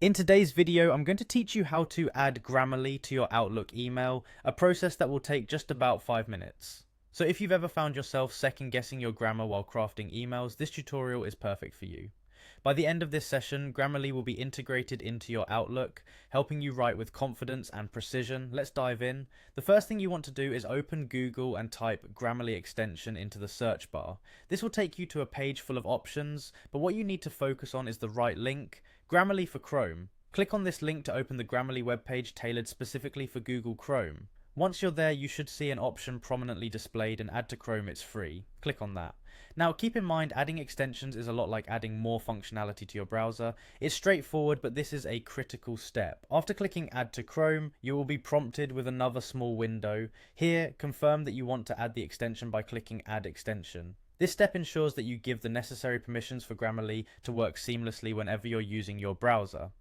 In today's video, I'm going to teach you how to add Grammarly to your Outlook email, a process that will take just about 5 minutes. So if you've ever found yourself second guessing your grammar while crafting emails, this tutorial is perfect for you. By the end of this session, Grammarly will be integrated into your Outlook, helping you write with confidence and precision. Let's dive in. The first thing you want to do is open Google and type Grammarly extension into the search bar. This will take you to a page full of options, but what you need to focus on is the right link, Grammarly for Chrome. Click on this link to open the Grammarly webpage tailored specifically for Google Chrome. Once you're there, you should see an option prominently displayed, and Add to Chrome, it's free. Click on that. Now keep in mind, adding extensions is a lot like adding more functionality to your browser. It's straightforward, but this is a critical step. After clicking Add to Chrome, you will be prompted with another small window. Here, confirm that you want to add the extension by clicking Add Extension. This step ensures that you give the necessary permissions for Grammarly to work seamlessly whenever you're using your browser.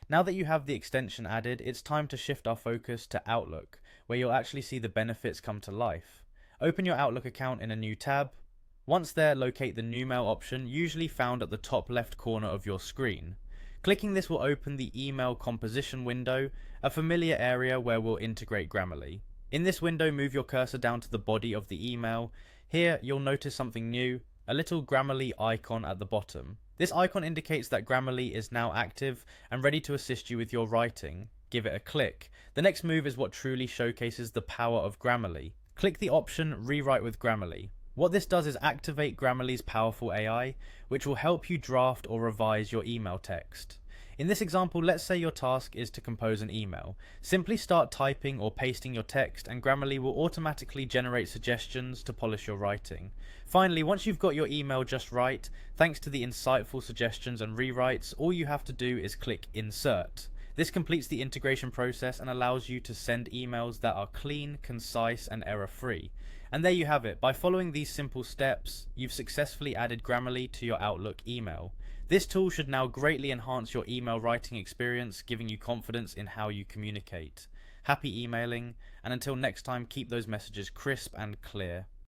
Now that you have the extension added, it's time to shift our focus to Outlook, where you'll actually see the benefits come to life. Open your Outlook account in a new tab. Once there, locate the New Mail option, usually found at the top left corner of your screen. Clicking this will open the Email Composition window, a familiar area where we'll integrate Grammarly. In this window, move your cursor down to the body of the email. Here, you'll notice something new, a little Grammarly icon at the bottom. This icon indicates that Grammarly is now active and ready to assist you with your writing. Give it a click. The next move is what truly showcases the power of Grammarly. Click the option Rewrite with Grammarly. What this does is activate Grammarly's powerful AI, which will help you draft or revise your email text. In this example, let's say your task is to compose an email. Simply start typing or pasting your text, and Grammarly will automatically generate suggestions to polish your writing. Finally, once you've got your email just right, thanks to the insightful suggestions and rewrites, all you have to do is click Insert. This completes the integration process and allows you to send emails that are clean, concise, and error-free. And there you have it. By following these simple steps, you've successfully added Grammarly to your Outlook email. This tool should now greatly enhance your email writing experience, giving you confidence in how you communicate. Happy emailing, and until next time, keep those messages crisp and clear.